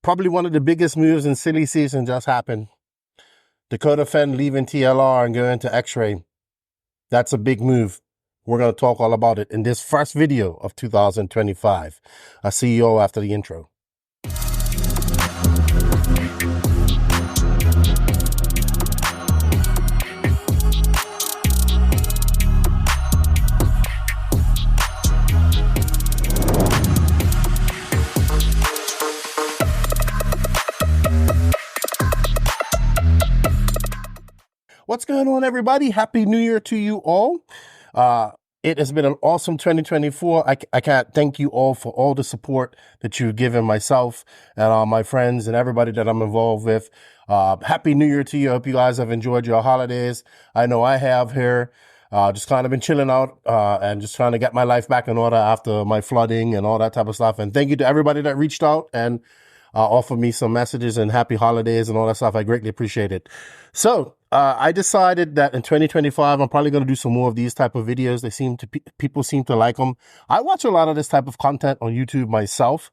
Probably one of the biggest moves in silly season just happened. Dakotah Phend leaving TLR and going to XRAY. That's a big move. We're going to talk all about it in this first video of 2025. I'll see you all after the intro. What's going on, everybody? Happy New Year to you all. It has been an awesome 2024. I can't thank you all for all the support that you've given myself and all my friends and everybody that I'm involved with. Happy New Year to you. I hope you guys have enjoyed your holidays. I know I have here. Just kind of been chilling out and just trying to get my life back in order after my flooding and all that type of stuff. And thank you to everybody that reached out and offered me some messages and happy holidays and all that stuff. I greatly appreciate it. So I decided that in 2025, I'm probably going to do some more of these type of videos. People seem to like them. I watch a lot of this type of content on YouTube myself.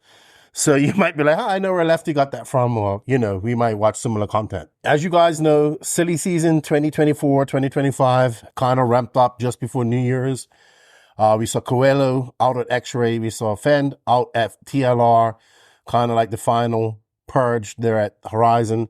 So you might be like, I know where Lefty got that from, or, we might watch similar content. As you guys know, silly season 2024, 2025 kind of ramped up just before New Year's. We saw Coelho out at XRAY. We saw Phend out at TLR, kind of like the final purge there at Horizon.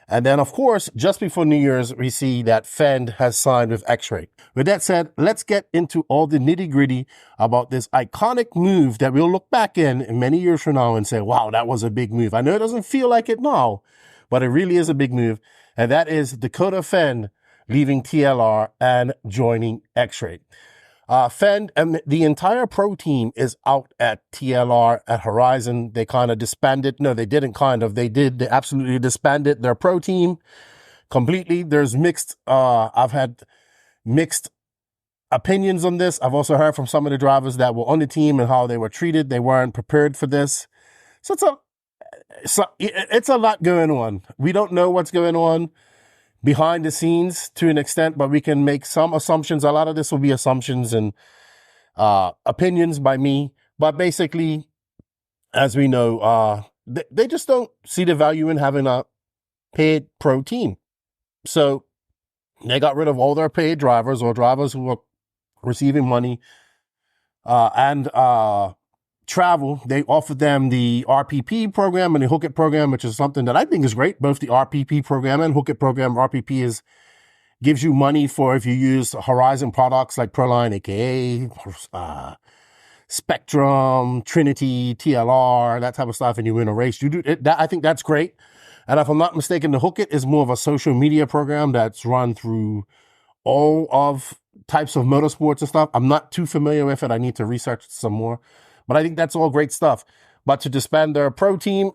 And then, of course, just before New Year's, we see that Phend has signed with XRAY. With that said, let's get into all the nitty-gritty about this iconic move that we'll look back in many years from now and say, wow, that was a big move. I know it doesn't feel like it now, but it really is a big move. And that is Dakotah Phend leaving TLR and joining XRAY. Phend and the entire pro team is out at TLR at Horizon. They kind of disbanded. No, they didn't kind of. They did. They absolutely disbanded their pro team completely. There's I've had mixed opinions on this. I've also heard from some of the drivers that were on the team and how they were treated. They weren't prepared for this. So it's a lot going on. We don't know what's going on behind the scenes to an extent, but we can make some assumptions. A lot of this will be assumptions and opinions by me. But basically, as we know, they just don't see the value in having a paid pro team. So they got rid of all their paid drivers or drivers who were receiving money and travel. They offered them the RPP program and the Hook It program, which is something that I think is great. Both the RPP program and Hook It program. RPP gives you money for if you use Horizon products like Proline, aka Spectrum, Trinity, TLR, that type of stuff, and you win a race. You do that. I think that's great. And if I'm not mistaken, the Hook It is more of a social media program that's run through all of types of motorsports and stuff. I'm not too familiar with it. I need to research some more. But I think that's all great stuff. But to disband their pro team,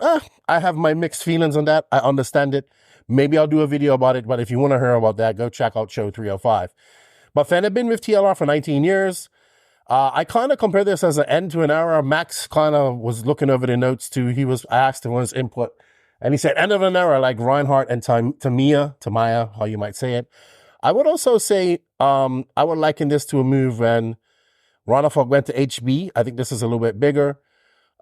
I have my mixed feelings on that. I understand it. Maybe I'll do a video about it. But if you want to hear about that, go check out show 305. But Phend had been with TLR for 19 years. I kind of compare this as an end to an era. Max kind of was looking over the notes too. I asked him his input. And he said, end of an era like Reinhardt and Tamaya, how you might say it. I would also say I would liken this to a move when Ronnefalk went to HB. I think this is a little bit bigger.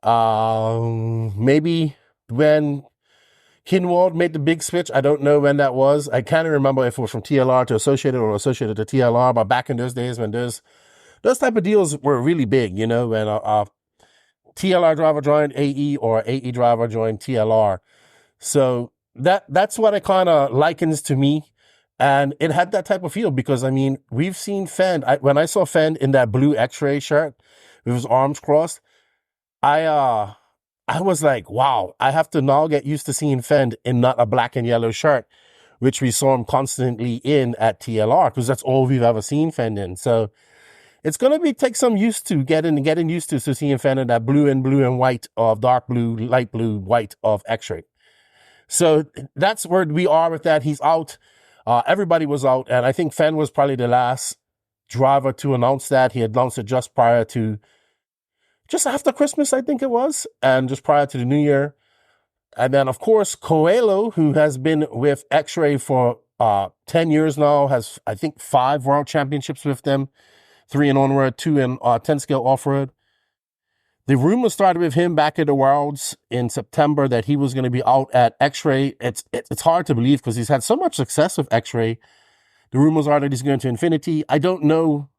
Maybe when Kinwald made the big switch. I don't know when that was. I can't even remember if it was from TLR to Associated or Associated to TLR. But back in those days when those type of deals were really big, when a TLR driver joined AE or AE driver joined TLR. So that's what it kind of likens to me. And it had that type of feel because, we've seen Phend. When I saw Phend in that blue XRAY shirt with his arms crossed, I was like, wow, I have to now get used to seeing Phend in not a black and yellow shirt, which we saw him constantly in at TLR because that's all we've ever seen Phend in. So it's going to take some getting used to seeing Phend in that blue and white of dark blue, light blue, white of XRAY. So that's where we are with that. He's out. Everybody was out, and I think Phend was probably the last driver to announce that. He announced it just after Christmas, I think it was, and just prior to the New Year. And then, of course, Coelho, who has been with XRAY for 10 years now, has, I think, 5 world championships with them, 3 in on-road, 2 in 10-scale off-road. The rumor started with him back at the Worlds in September that he was going to be out at XRAY. It's hard to believe because he's had so much success with XRAY. The rumors are that he's going to Infinity. I don't know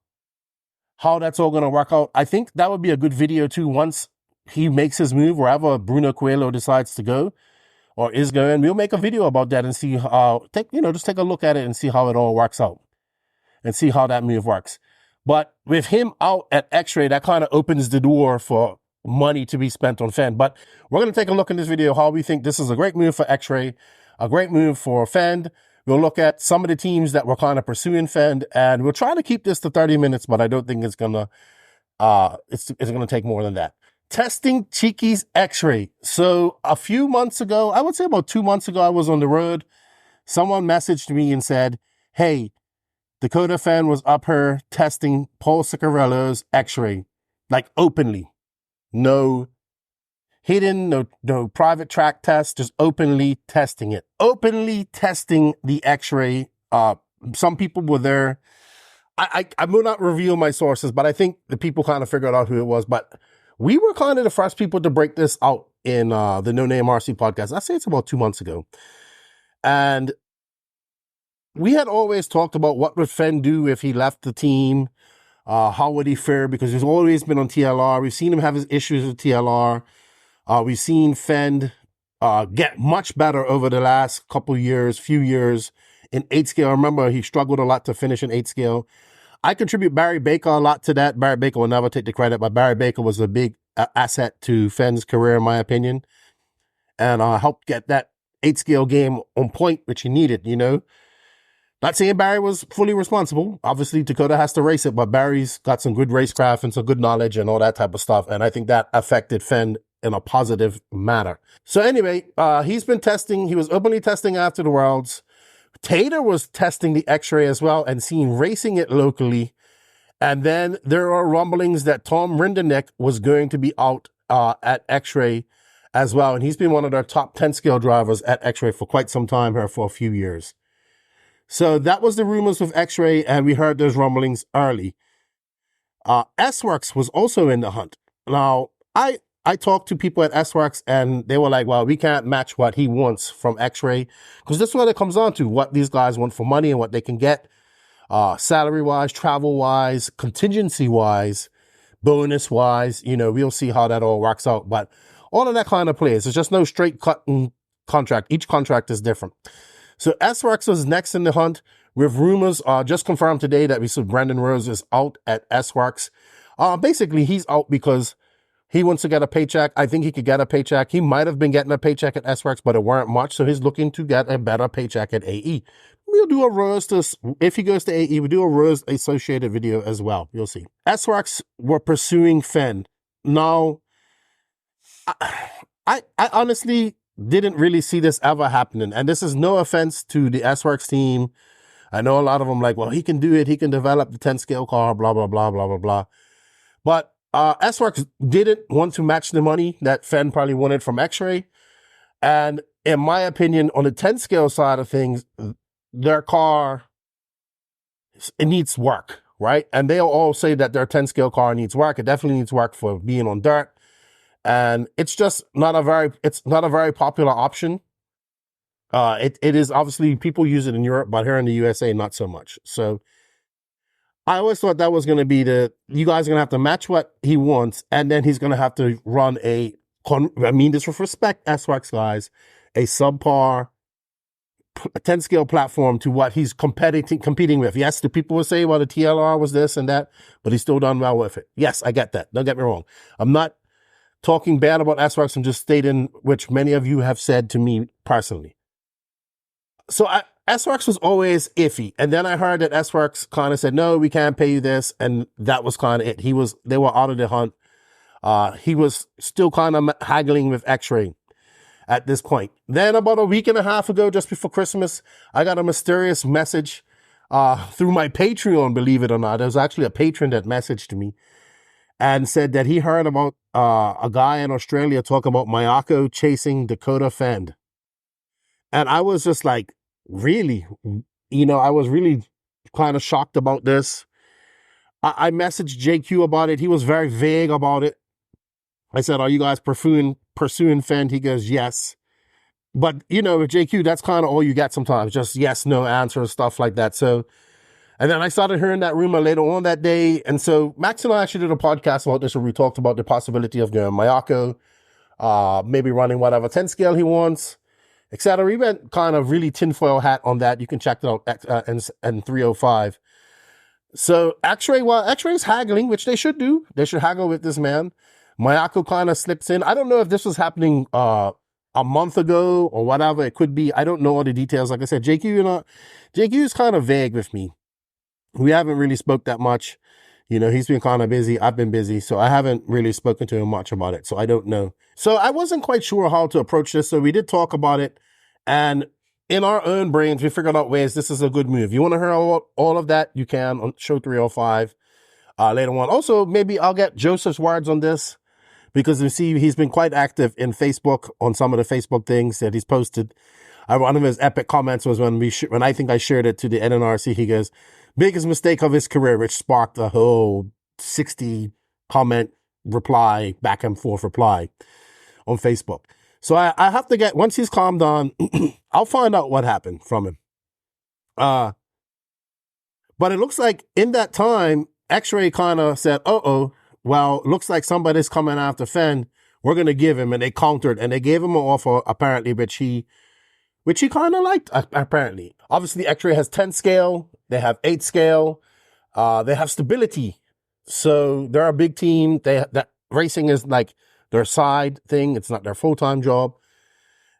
how that's all going to work out. I think that would be a good video too once he makes his move wherever Bruno Coelho decides to go or is going. We'll make a video about that and see how, just take a look at it and see how it all works out and see how that move works. But with him out at XRAY, that kind of opens the door for money to be spent on Phend. But we're going to take a look in this video how we think this is a great move for XRAY, a great move for Phend. We'll look at some of the teams that were kind of pursuing Phend, and we'll try to keep this to 30 minutes, but I don't think it's going to it's going to take more than that. Testing Cheeky's XRAY. So a few months ago, I would say about 2 months ago, I was on the road. Someone messaged me and said, hey, Dakotah Phend was up here testing Paul Ciccarello's XRAY, like openly. No hidden, no private track test, just openly testing it. Openly testing the XRAY. Some people were there. I will not reveal my sources, but I think the people kind of figured out who it was. But we were kind of the first people to break this out in the No Name RC podcast. I say it's about 2 months ago. And we had always talked about what would Phend do if he left the team. How would he fare? Because he's always been on TLR. We've seen him have his issues with TLR. We've seen Phend get much better over the last few years in 8 scale. I remember he struggled a lot to finish in 8 scale. I contribute Barry Baker a lot to that. Barry Baker will never take the credit, but Barry Baker was a big asset to Fend's career, in my opinion, and helped get that 8 scale game on point, which he needed, Not saying Barry was fully responsible. Obviously, Dakotah has to race it, but Barry's got some good racecraft and some good knowledge and all that type of stuff. And I think that affected Phend in a positive manner. So anyway, he's been testing. He was openly testing after the Worlds. Tater was testing the XRAY as well and racing it locally. And then there are rumblings that Tom Rinderneck was going to be out at XRAY as well. And he's been one of their top 10 scale drivers at XRAY for quite some time here, for a few years. So that was the rumors with XRAY, and we heard those rumblings early. S-Works was also in the hunt. Now, I talked to people at S-Works, and they were like, well, we can't match what he wants from XRAY, because this is what it comes on to, what these guys want for money and what they can get, salary-wise, travel-wise, contingency-wise, bonus-wise. We'll see how that all works out. But all of that kind of plays. It's just no straight cut contract. Each contract is different. So S-Works was next in the hunt, with rumors just confirmed today that we saw Brandon Rose is out at S-Works. Basically, he's out because he wants to get a paycheck. I think he could get a paycheck. He might have been getting a paycheck at S-Works, but it weren't much. So he's looking to get a better paycheck at AE. We'll do a Rose if he goes to AE, we'll do a Rose associated video as well. You'll see. S-Works were pursuing Phend. Now, I honestly didn't really see this ever happening. And this is no offense to the S-Works team. I know a lot of them like, well, he can do it. He can develop the 10 scale car, blah, blah, blah, blah, blah, blah. But S-Works didn't want to match the money that Phend probably wanted from XRAY. And in my opinion, on the 10 scale side of things, their car, it needs work, right? And they'll all say that their 10 scale car needs work. It definitely needs work for being on dirt. And it's just not a very popular option. It is obviously, people use it in Europe, but here in the USA, not so much. So I always thought that was going to be you guys are going to have to match what he wants. And then he's going to have to run this with respect, S-Works guys, a subpar 10 scale platform to what he's competing with. Yes, the people will say, well, the TLR was this and that, but he's still done well with it. Yes, I get that. Don't get me wrong. I'm not talking bad about S-Works. I'm just stating, which many of you have said to me personally. So S-Works was always iffy. And then I heard that S-Works kind of said, no, we can't pay you this. And that was kind of it. They were out of the hunt. He was still kind of haggling with XRAY at this point. Then about a week and a half ago, just before Christmas, I got a mysterious message through my Patreon, believe it or not. There was actually a patron that messaged me and said that he heard about a guy in Australia talk about Mayako chasing Dakotah Phend. And I was just like, really? I was really kind of shocked about this. I messaged JQ about it. He was very vague about it. I said, are you guys pursuing Phend? He goes, yes. But, you know, with JQ, that's kind of all you get sometimes, just yes, no answer and stuff like that. So, and then I started hearing that rumor later on that day. And so Max and I actually did a podcast about this where we talked about the possibility of going Mayako, maybe running whatever 10 scale he wants, etc. We went kind of really tinfoil hat on that. You can check it out and 305. So X-Ray, well, X-Ray's haggling, which they should do. They should haggle with this man. Mayako kind of slips in. I don't know if this was happening a month ago or whatever it could be. I don't know all the details. Like I said, JQ is kind of vague with me. We haven't really spoke that much. You know, he's been kind of busy. I've been busy. So I haven't really spoken to him much about it. So I don't know. So I wasn't quite sure how to approach this. So we did talk about it. And in our own brains, we figured out ways this is a good move. You want to hear all of that? You can on show 305 later on. Also, maybe I'll get Joseph's words on this because you see he's been quite active in Facebook on some of the Facebook things that he's posted. One of his epic comments was when I think I shared it to the NNRC, he goes, biggest mistake of his career, which sparked a whole 60 comment reply, back and forth reply on Facebook. So I have to get, once he's calmed down, I'll find out what happened from him. But it looks like in that time, X-Ray kind of said, well, looks like somebody's coming after Phend. We're going to give him, and they countered, and they gave him an offer, apparently, which he kind of liked, apparently. Obviously, X-Ray has 10 scale. They have 8 scale. They have stability. So they're a big team. That racing is like their side thing. It's not their full-time job.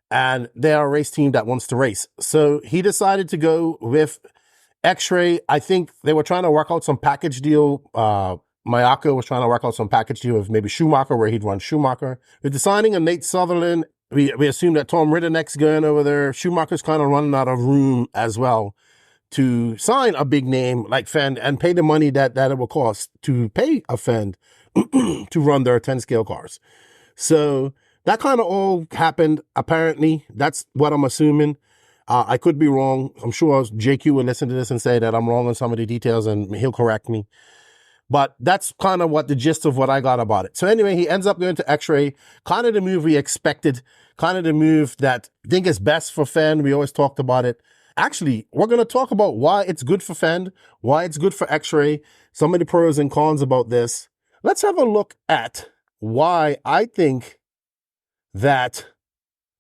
And they are a race team that wants to race. So he decided to go with X-Ray. I think they were trying to work out some package deal. Mayako was trying to work out some package deal with maybe Schumacher, where he'd run Schumacher. With the signing of Nate Sutherland, we assume that Tom Ridderneck's going over there. Schumacher's kind of running out of room as well to sign a big name like Phend and pay the money that it will cost to pay a Phend to run their 10 scale cars. So that kind of all happened, apparently. That's what I'm assuming. I could be wrong. I'm sure JQ will listen to this and say that I'm wrong on some of the details and he'll correct me. But that's kind of what the gist of what I got about it. So anyway, he ends up going to X-Ray, kind of the move we expected, kind of the move that I think is best for Phend. We always talked about it. Actually, we're going to talk about why it's good for Phend, why it's good for X-Ray, some of the pros and cons about this. Let's have a look at why I think that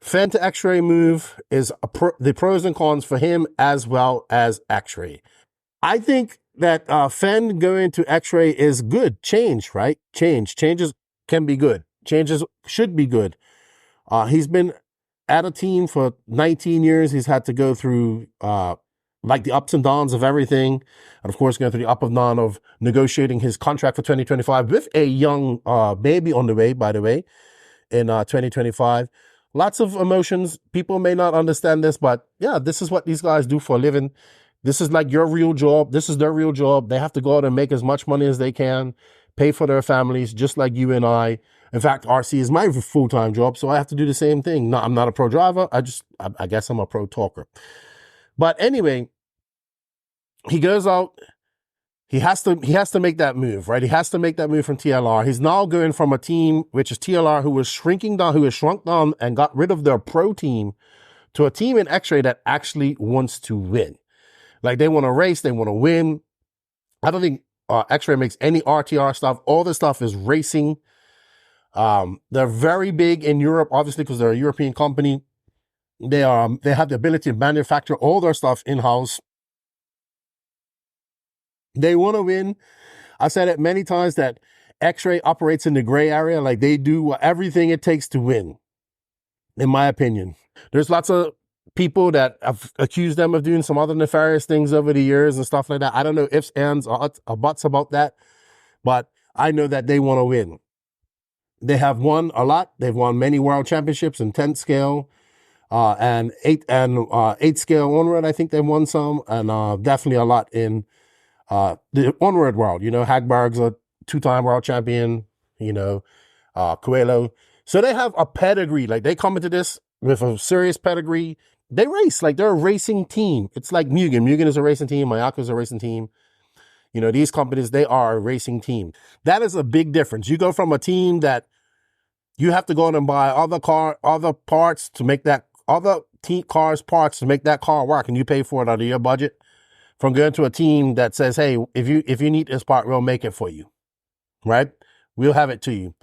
Phend to X-Ray move is the pros and cons for him as well as X-Ray. I think that Phend going to X-Ray is good. Change, right? Changes can be good. Changes should be good. He's been at a team for 19 years. He's had to go through like the ups and downs of everything. And of course, going through the up and down of negotiating his contract for 2025 with a young baby on the way, by the way, in 2025. Lots of emotions. People may not understand this, but yeah, this is what these guys do for a living. This is like your real job. This is their real job. They have to go out and make as much money as they can, pay for their families, just like you and I. In fact, RC is my full-time job, so I have to do the same thing. No, I'm not a pro driver. I guess I'm a pro talker. But anyway, he goes out. He has to make that move, right? He has to make that move from TLR. He's now going from a team, which is TLR, who was shrinking down, who has shrunk down and got rid of their pro team, to a team in X-Ray that actually wants to win. Like, they want to race, they want to win. I don't think X-Ray makes any RTR stuff. All the stuff is racing. They're very big in Europe, obviously, because they're a European company. They have the ability to manufacture all their stuff in-house. They want to win. I said it many times that X-Ray operates in the gray area. Like, they do everything it takes to win, in my opinion. There's lots of people that have accused them of doing some other nefarious things over the years and stuff like that. I don't know ifs, ands, or buts about that, but I know that they want to win. They have won a lot. They've won many world championships in 10 scale, and 8 scale ONROAD. I think they've won some, and definitely a lot in the ONROAD world. You know, HagBerg's a 2-time world champion, you know, Coelho. So they have a pedigree. Like, they come into this with a serious pedigree. They race, like, they're a racing team. It's like Mugen. Mugen is a racing team. Mayako is a racing team. You know, these companies, they are a racing team. That is a big difference. You go from a team that You have to go and buy other parts to make that, other cars parts to make that car work, and you pay for it out of your budget, from going to a team that says, hey, if you need this part, we'll make it for you, right? We'll have it to you.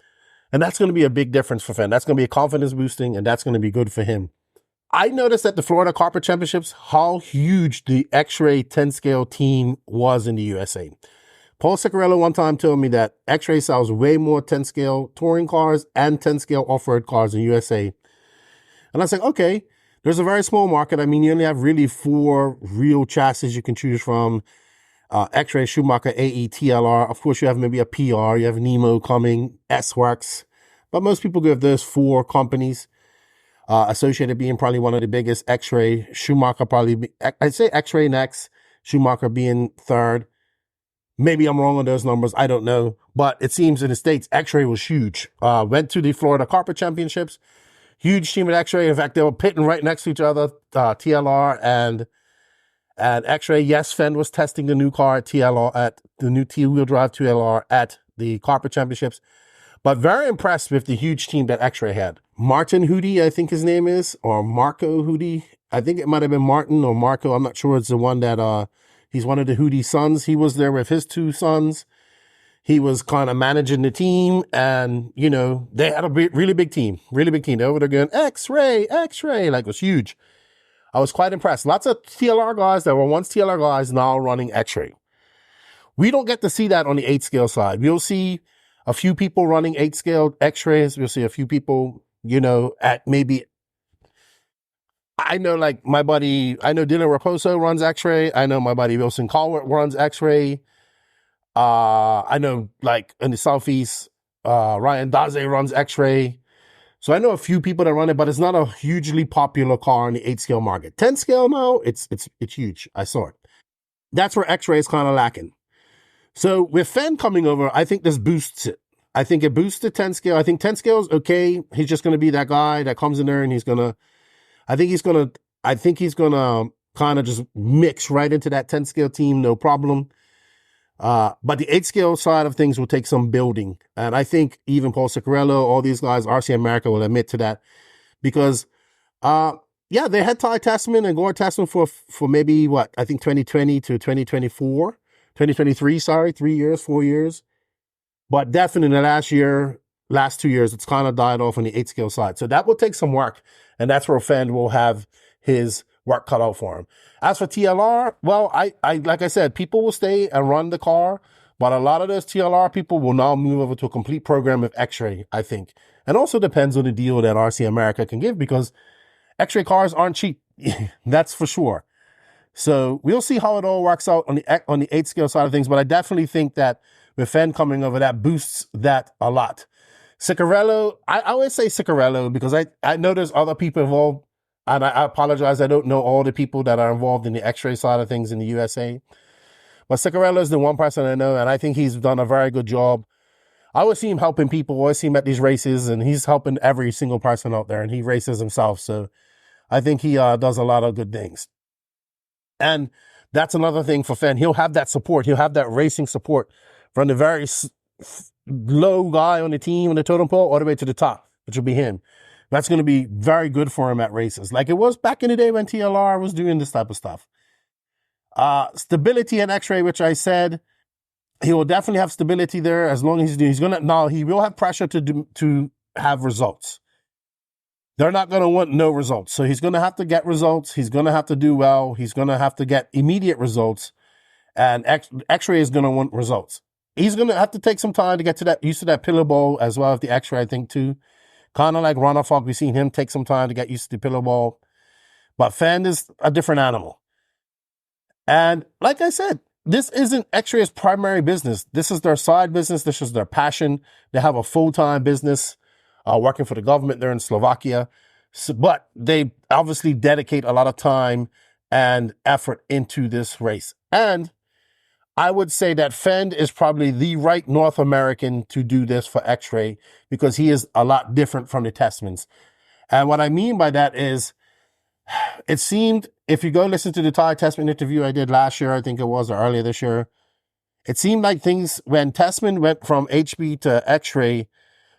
And that's going to be a big difference for Phend. That's going to be a confidence boosting, and that's going to be good for him. I noticed at the Florida Carpet Championships how huge the X-Ray 10 scale team was in the USA. Paul Ciccarello one time told me that X-Ray sells way more 10 scale touring cars and 10 scale off-road cars in USA. And I was like, okay, there's a very small market. I mean, you only have really 4 real chassis you can choose from. X-Ray, Schumacher, AE, TLR. Of course, you have maybe a PR. You have Nemo coming, S-Works. But most people give those 4 companies. Associated being probably one of the biggest, X-Ray, Schumacher probably, I'd say X-Ray next, Schumacher being third. Maybe I'm wrong on those numbers. I don't know. But it seems in the States, X-Ray was huge. Went to the Florida Carpet Championships. Huge team at X-Ray. In fact, they were pitting right next to each other, TLR and X-Ray. Yes, Phend was testing the new car at TLR, at the new T-wheel drive TLR at the Carpet Championships. But very impressed with the huge team that X-Ray had. Martin Hootie, I think his name is, or Marco Hootie. I think it might have been Martin or Marco. I'm not sure. It's the one that, he's one of the Hootie sons. He was there with his 2 sons. He was kind of managing the team, and, you know, they had a really big team. They over there going, X-Ray, like, it was huge. I was quite impressed. Lots of TLR guys that were once TLR guys now running X-Ray. We don't get to see that on the 8 scale side. We'll see a few people running 8 scale X-Rays. We'll see a few people, you know, at maybe, I know like my buddy, I know Dylan Raposo runs X-Ray. I know my buddy Wilson Colwart runs X-Ray. I know like in the Southeast, Ryan Daze runs X-Ray. So I know a few people that run it, but it's not a hugely popular car in the 8 scale market. 10 scale now, it's huge. I saw it. That's where X-Ray is kind of lacking. So with Phend coming over, I think this boosts it. I think it boosts the 10 scale. I think 10 scale is okay. He's just going to be that guy that comes in there and I think he's going to kind of just mix right into that 10 scale team. No problem. But the 8 scale side of things will take some building. And I think even Paul Ciccarello, all these guys, RC America will admit to that, because, yeah, they had Ty Tessman and Gore Tessman for maybe I think 2020 to 2023, 3 years, 4 years. But definitely in the last 2 years, it's kind of died off on the 8 scale side. So that will take some work. And that's where Phend will have his work cut out for him. As for TLR, well, I like I said, people will stay and run the car, but a lot of those TLR people will now move over to a complete program of X-Ray, I think. And also depends on the deal that RC America can give, because X-Ray cars aren't cheap. That's for sure. So we'll see how it all works out on the 8 scale side of things. But I definitely think that with Phend coming over, that boosts that a lot. Ciccarello, I always say Ciccarello because I know there's other people involved. And I apologize, I don't know all the people that are involved in the X-Ray side of things in the USA. But Ciccarello is the one person I know, and I think he's done a very good job. I always see him helping people, always see him at these races, and he's helping every single person out there, and he races himself. So I think he does a lot of good things. And that's another thing for Phend. He'll have that support. He'll have that racing support from the very low guy on the team, on the totem pole, all the way to the top, which will be him. That's going to be very good for him at races, like it was back in the day when TLR was doing this type of stuff. Stability and X-Ray, which I said, he will definitely have stability there as long as he will have pressure to have results. They're not going to want no results. So he's going to have to get results. He's going to have to do well. He's going to have to get immediate results, and X-Ray is going to want results. He's going to have to take some time to get used to that pillow ball as well as the X-Ray, I think, too. Kind of like Ronald Falk, we've seen him take some time to get used to the pillow ball. But Phend is a different animal. And like I said, this isn't X-Ray's primary business. This is their side business. This is their passion. They have a full-time business working for the government there in Slovakia. But they obviously dedicate a lot of time and effort into this race. And I would say that Phend is probably the right North American to do this for X-Ray, because he is a lot different from the Tessmans. And what I mean by that is, it seemed, if you go listen to the Ty Tessman interview I did last year, I think it was, or earlier this year, it seemed like things, when Tessman went from HB to X-Ray,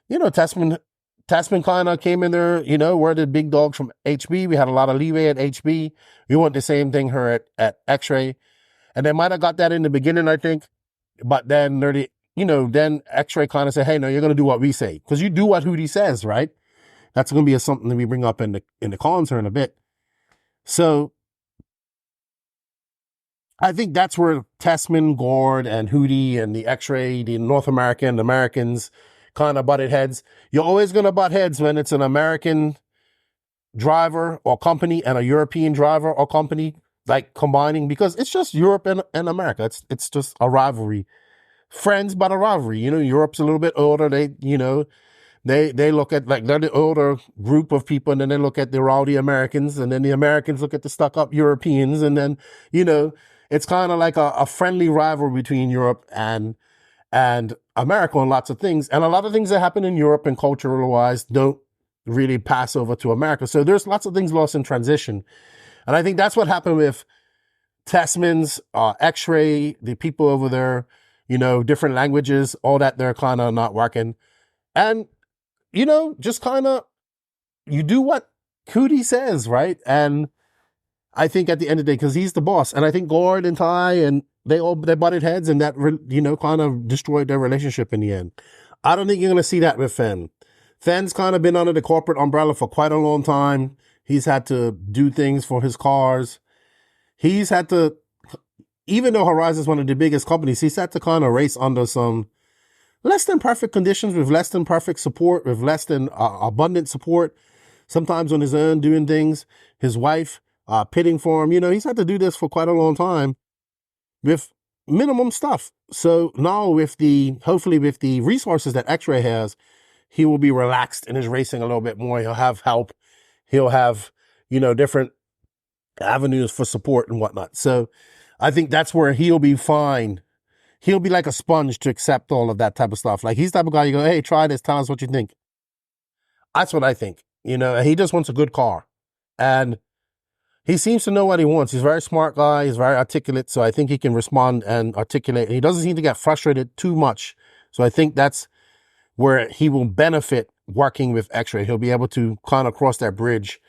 you know, Tessman Tasman kind of came in there, we're the big dogs from HB. We had a lot of leeway at HB. We want the same thing here at X-Ray. And they might have got that in the beginning, I think. But then then X-Ray kind of said, hey, no, you're going to do what we say. Because you do what Hootie says, right? That's going to be something that we bring up in the cons here in a bit. So I think that's where Tasman, Gord, and Hootie and the X-Ray, the North Americans kind of butted heads. You're always going to butt heads when it's an American driver or company and a European driver or company, like combining, because it's just Europe and America. It's just a rivalry. Friends, but a rivalry. Europe's a little bit older. They look at, like, they're the older group of people, and then they look at the rowdy Americans, and then the Americans look at the stuck-up Europeans, and then, it's kind of like a friendly rivalry between Europe and America on lots of things. And a lot of things that happen in Europe and cultural-wise don't really pass over to America. So there's lots of things lost in transition. And I think that's what happened with Tasman's, X-Ray, the people over there, different languages, all that, they're kind of not working. And, just kind of, you do what Hootie says, right? And I think at the end of the day, because he's the boss, and I think Gord and Ty, and they butted heads, and that, kind of destroyed their relationship in the end. I don't think you're going to see that with Phend. Phend's kind of been under the corporate umbrella for quite a long time. He's had to do things for his cars. He's had to, even though Horizon's one of the biggest companies, he's had to kind of race under some less than perfect conditions, with less than perfect support, with less than abundant support. Sometimes on his own doing things. His wife pitting for him. He's had to do this for quite a long time with minimum stuff. So now hopefully with the resources that X-Ray has, he will be relaxed in his racing a little bit more. He'll have help. He'll have, different avenues for support and whatnot. So I think that's where he'll be fine. He'll be like a sponge to accept all of that type of stuff. Like, he's the type of guy you go, hey, try this, tell us what you think. That's what I think. He just wants a good car. And he seems to know what he wants. He's a very smart guy. He's very articulate. So I think he can respond and articulate. He doesn't seem to get frustrated too much. So I think that's where he will benefit working with X-Ray. He'll be able to kind of cross that bridge,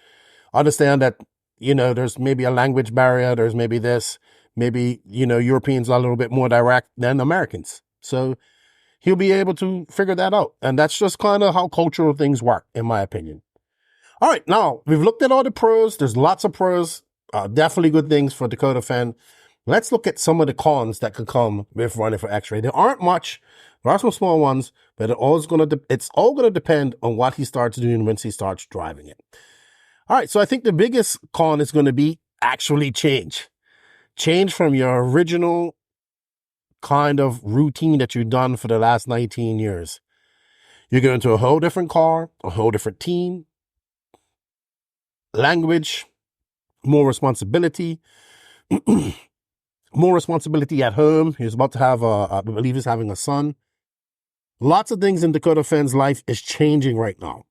understand that, there's maybe a language barrier. There's maybe this, maybe, Europeans are a little bit more direct than Americans. So he'll be able to figure that out. And that's just kind of how cultural things work, in my opinion. All right, now we've looked at all the pros. There's lots of pros, definitely good things for Dakotah Phend. Let's look at some of the cons that could come with running for X-Ray. There aren't much. There are some small ones, but it's all going to depend on what he starts doing once he starts driving it. All right, so I think the biggest con is going to be actually change. Change from your original kind of routine that you've done for the last 19 years. You're going to a whole different car, a whole different team, language, more responsibility, more responsibility at home. He's about to have I believe he's having a son. Lots of things in Dakotah Phend's life is changing right now.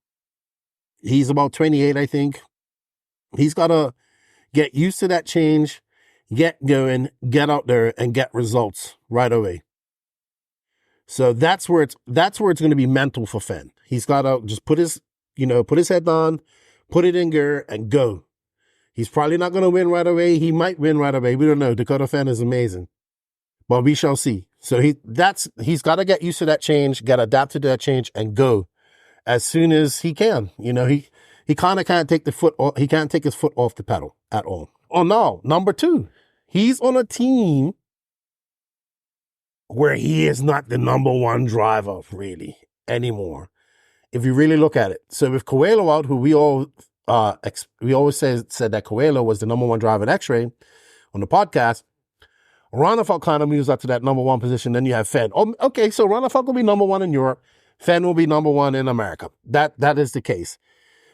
He's about 28, I think. He's got to get used to that change, get going, get out there, and get results right away. So that's where it's going to be mental for Phend. He's got to just put his head down, put it in gear, and go. He's probably not going to win right away. He might win right away. We don't know. Dakotah Phend is amazing, but we shall see. So he's got to get used to that change, get adapted to that change, and go as soon as he can. He kind of can't take his foot off the pedal at all. Oh no, number 2, he's on a team where he is not the number one driver really anymore, if you really look at it. So with Coelho out, who we always said that Coelho was the number one driver at X-Ray on the podcast, Ronafalk kind of moves up to that number one position. Then you have Phend. Oh, okay, so Ronafalk will be number one in Europe. Phend will be number one in America. That is the case.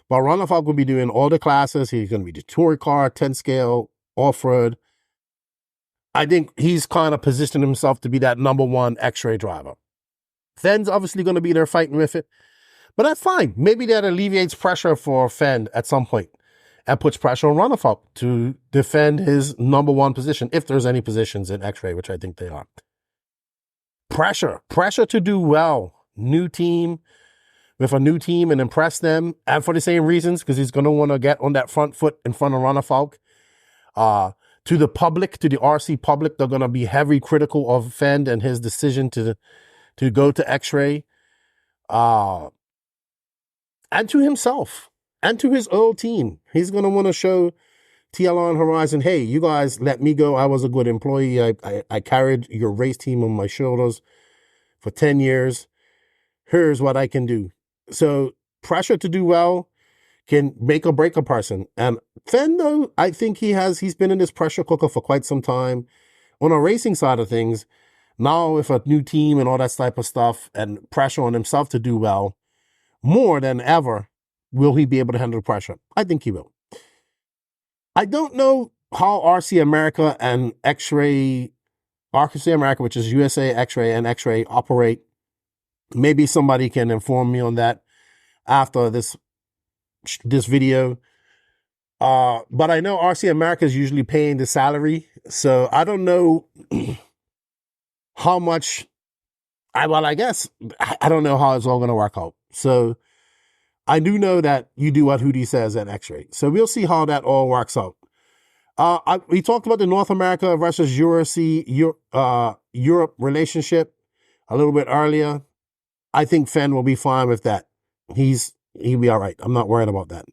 But Ronafalk will be doing all the classes. He's going to be the tour car, 10 scale, off-road. I think he's kind of positioned himself to be that number one X-Ray driver. Phend's obviously going to be there fighting with it. But that's fine. Maybe that alleviates pressure for Phend at some point and puts pressure on Ronafalk to defend his number one position, if there's any positions in X-Ray, which I think they are. Pressure to do well. New team, with a new team and impress them, and for the same reasons, because he's going to want to get on that front foot in front of Ronald Falk. To the public, to the RC public, they're going to be heavy critical of Phend and his decision to go to XRAY. And to himself and to his old team. He's going to want to show TLR and Horizon, hey, you guys let me go. I was a good employee. I carried your race team on my shoulders for 10 years. Here's what I can do. So pressure to do well can make or break a person. And Phend, though, I think he's been in this pressure cooker for quite some time. On a racing side of things, now with a new team and all that type of stuff and pressure on himself to do well, more than ever, will he be able to handle the pressure? I think he will. I don't know how RC America and XRAY, RC America, which is USA, XRAY, and XRAY operate. Maybe somebody can inform me on that after this video. But I know RC America is usually paying the salary, so I don't know how much. I guess I don't know how it's all going to work out. So I do know that you do what Hootie says at XRAY. So we'll see how that all works out. We talked about the North America versus Europe relationship a little bit earlier. I think Phend will be fine with that. He'll be all right. I'm not worried about that.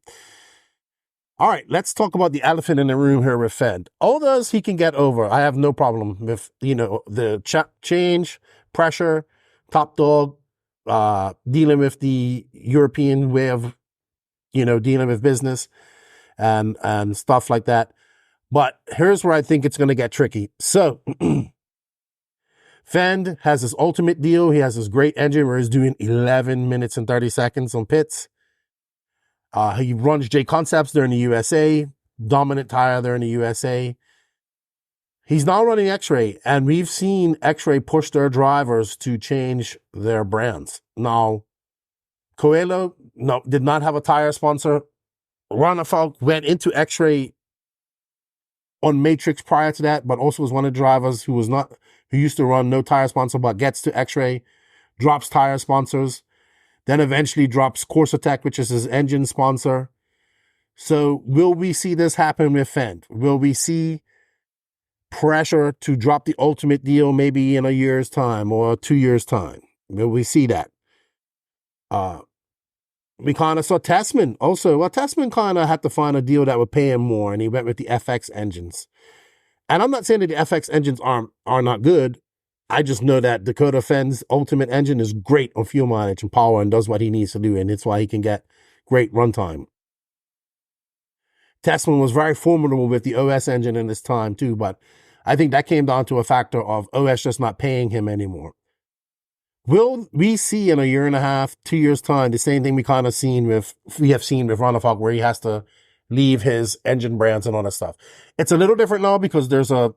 All right, let's talk about the elephant in the room here with Phend. All those he can get over. I have no problem with, the change, pressure, top dog, dealing with the European way of, dealing with business and stuff like that. But here's where I think it's going to get tricky. So Phend has his ultimate deal. He has his great engine where he's doing 11 minutes and 30 seconds on pits. He runs J Concepts there in the USA, dominant tire there in the USA. He's now running XRAY, and we've seen XRAY push their drivers to change their brands. Now, Coelho did not have a tire sponsor. Ronald Falk went into XRAY on Matrix prior to that, but also was one of the drivers who used to run no tire sponsor, but gets to XRAY, drops tire sponsors, then eventually drops Corsatec, which is his engine sponsor. So will we see this happen with Phend? Will we see pressure to drop the ultimate deal maybe in a year's time or 2 years' time? Will we see that? We kind of saw Tessman also. Well, Tessman kind of had to find a deal that would pay him more, and he went with the FX engines. And I'm not saying that the FX engines are not good. I just know that Dakotah Phend's ultimate engine is great on fuel mileage and power and does what he needs to do, and it's why he can get great runtime. Tessman was very formidable with the OS engine in this time too, but I think that came down to a factor of OS just not paying him anymore. Will we see in a year and a half, 2 years' time, the same thing we have seen with Ronald Falk, where he has to leave his engine brands and all that stuff? It's a little different now because there's a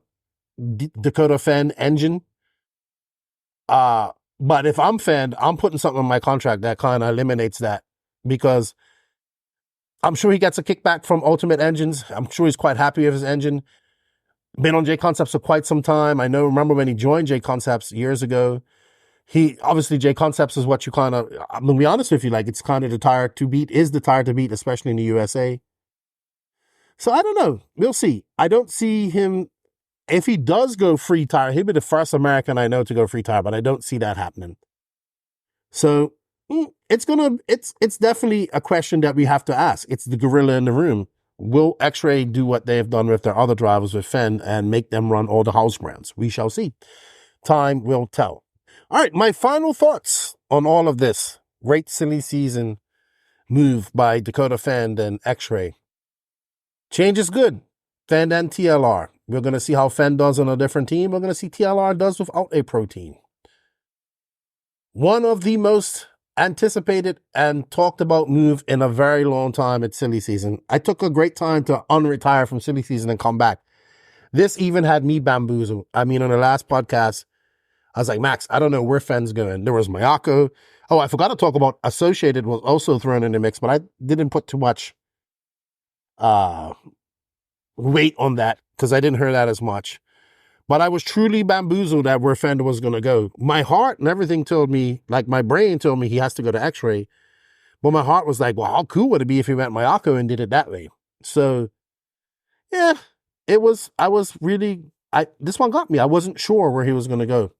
Dakotah Phend engine. But if I'm Phend, I'm putting something in my contract that kind of eliminates that, because I'm sure he gets a kickback from Ultimate Engines. I'm sure he's quite happy with his engine. Been on J Concepts for quite some time. Remember when he joined J Concepts years ago. Obviously J Concepts is what you I'm going to be honest with you, it's kind of the tire to beat, especially in the USA. So I don't know. We'll see. I don't see him, if he does go free tire, he'll be the first American I know to go free tire, but I don't see that happening. So it's definitely a question that we have to ask. It's the gorilla in the room. Will XRAY do what they've done with their other drivers with Phend and make them run all the house brands? We shall see. Time will tell. All right, my final thoughts on all of this great silly season move by Dakotah Phend and XRAY. Change is good. Phend and TLR. We're going to see how Phend does on a different team. We're going to see TLR does without a pro team. One of the most anticipated and talked about move in a very long time at silly season. I took a great time to unretire from silly season and come back. This even had me bamboozled. On the last podcast, I was like, Max, I don't know where Phend's going. There was Mayako. Oh, I forgot to talk about Associated was also thrown in the mix, but I didn't put too much weight on that because I didn't hear that as much. But I was truly bamboozled at where Phend was going to go. My heart and everything told me, my brain told me he has to go to XRAY. But my heart was like, well, how cool would it be if he went Mayako and did it that way? So, yeah, this one got me. I wasn't sure where he was going to go.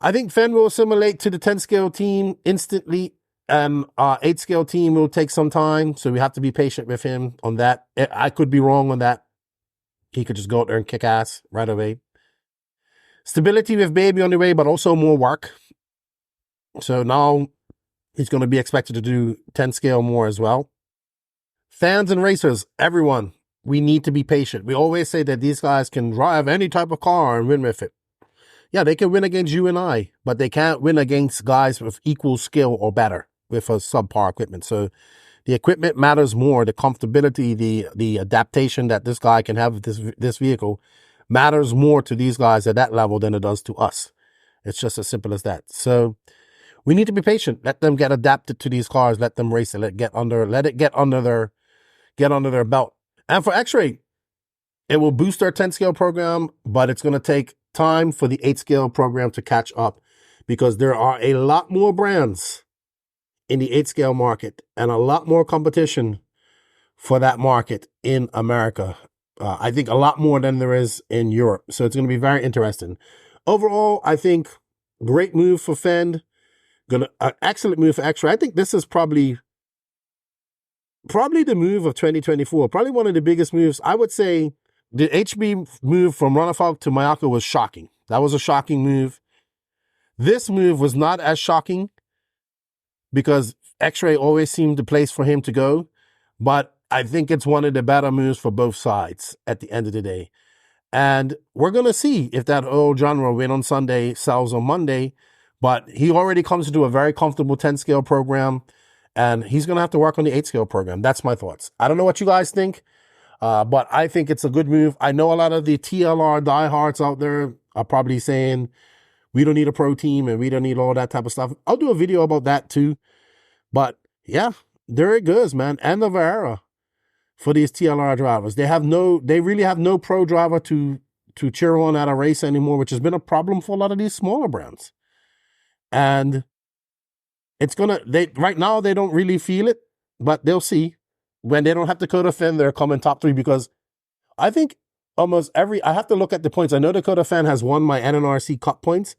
I think Phend will assimilate to the 10 scale team instantly. 8 scale team will take some time. So we have to be patient with him on that. I could be wrong on that. He could just go out there and kick ass right away. Stability with baby on the way, but also more work. So now he's going to be expected to do 10 scale more as well. Fans and racers, everyone, we need to be patient. We always say that these guys can drive any type of car and win with it. Yeah, they can win against you and I, but they can't win against guys with equal skill or better with a subpar equipment. So the equipment matters more. The comfortability, the adaptation that this guy can have with this vehicle matters more to these guys at that level than it does to us. It's just as simple as that. So we need to be patient. Let them get adapted to these cars. Let them race it. Let it get under their belt. And for X-Ray, it will boost our 10 scale program, but it's going to take time for the 8 scale program to catch up because there are a lot more brands in the 8 scale market and a lot more competition for that market in America. I think a lot more than there is in Europe. So it's going to be very interesting. Overall, I think great move for Phend. Excellent move for X-Ray. I think this is probably the move of 2024. Probably one of the biggest moves. I would say the HB move from Runafalk to Mayako was shocking. That was a shocking move. This move was not as shocking because X-Ray always seemed the place for him to go. But I think it's one of the better moves for both sides at the end of the day. And we're going to see if that old genre win on Sunday sells on Monday. But he already comes into a very comfortable 10 scale program. And he's going to have to work on the 8 scale program. That's my thoughts. I don't know what you guys think. But I think it's a good move. I know a lot of the TLR diehards out there are probably saying, we don't need a pro team and we don't need all that type of stuff. I'll do a video about that too. But yeah, there it goes, man. End of era for these TLR drivers. They really have no pro driver to cheer on at a race anymore, which has been a problem for a lot of these smaller brands. And right now they don't really feel it, but they'll see. When they don't have Dakotah Phend, they're coming top 3 because I think I have to look at the points. I know Dakotah Phend has won my NNRC Cup points,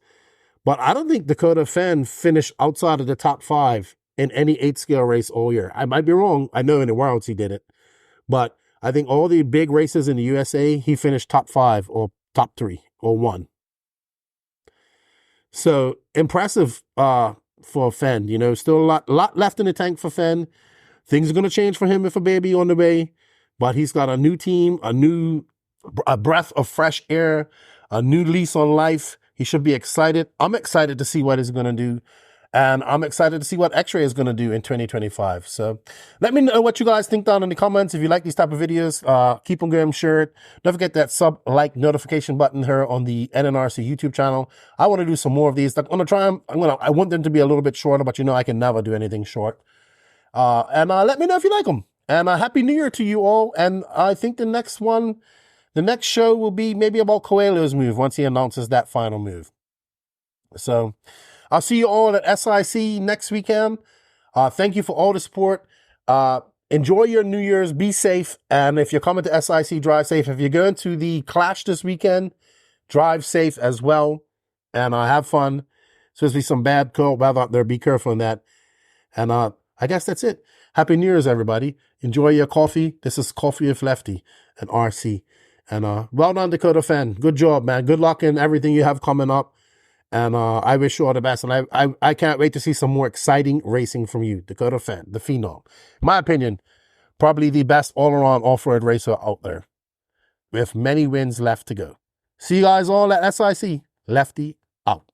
but I don't think Dakotah Phend finished outside of the top 5 in any 8 scale race all year. I might be wrong. I know in the Worlds he did it, but I think all the big races in the USA, he finished top 5 or top 3 or 1. So impressive for Phend. Still a lot left in the tank for Phend. Things are going to change for him with a baby on the way, but he's got a new team, a breath of fresh air, a new lease on life. He should be excited. I'm excited to see what he's going to do, and I'm excited to see what X-Ray is going to do in 2025. So let me know what you guys think down in the comments. If you like these type of videos, keep on getting shared. Don't forget that like notification button here on the NNRC YouTube channel. I want to do some more of these. I'm going to try them. I want them to be a little bit shorter, but I can never do anything short. And let me know if you like them. And Happy New Year to you all. And I think the next show will be maybe about Coelho's move once he announces that final move. So I'll see you all at SIC next weekend. Thank you for all the support. Enjoy your New Year's. Be safe. And if you're coming to SIC, drive safe. If you're going to the Clash this weekend, drive safe as well. And have fun. Supposed to be some bad cold weather out there. Be careful in that. And I guess that's it. Happy New Year's, everybody. Enjoy your coffee. This is Coffee with Lefty and RC. And well done, Dakotah Phend. Good job, man. Good luck in everything you have coming up. And I wish you all the best. And I can't wait to see some more exciting racing from you, Dakotah Phend, the Phenom. In my opinion, probably the best all-around off-road racer out there, with many wins left to go. See you guys all at SIC. Lefty out.